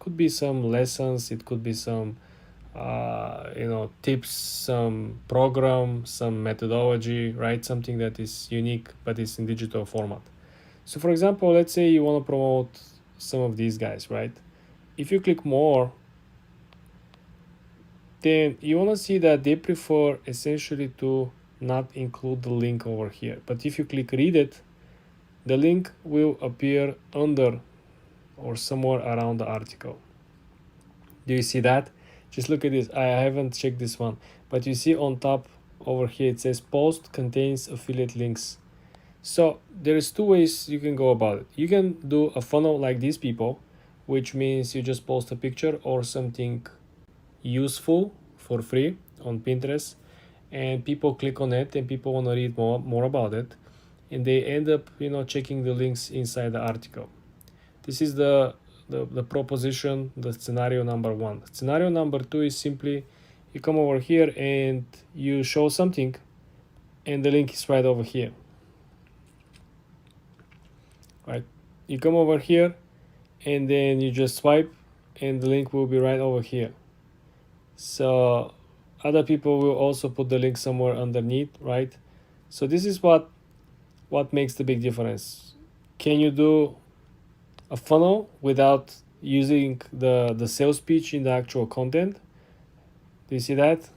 could be some lessons, it could be some tips, some program, some methodology, right? Something that is unique but is in digital format. So for example, let's say you want to promote some of these guys, right? If you click more, then you want to see that they prefer essentially to not include the link over here. But if you click read it, the link will appear under or somewhere around the article. Do you see that? Just look at this. I haven't checked this one, but you see on top over here it says post contains affiliate links. So there's two ways you can go about it. You can do a funnel like these people, which means you just post a picture or something useful for free on Pinterest, and people click on it and people want to read more about it, and they end up checking the links inside the article. This is the proposition, the scenario number one. Scenario number two is simply you come over here and you show something and the link is right over here, right? You come over here and then you just swipe and the link will be right over here. So other people will also put the link somewhere underneath, right? So this is what makes the big difference. Can you do a funnel without using the sales pitch in the actual content? Do you see that?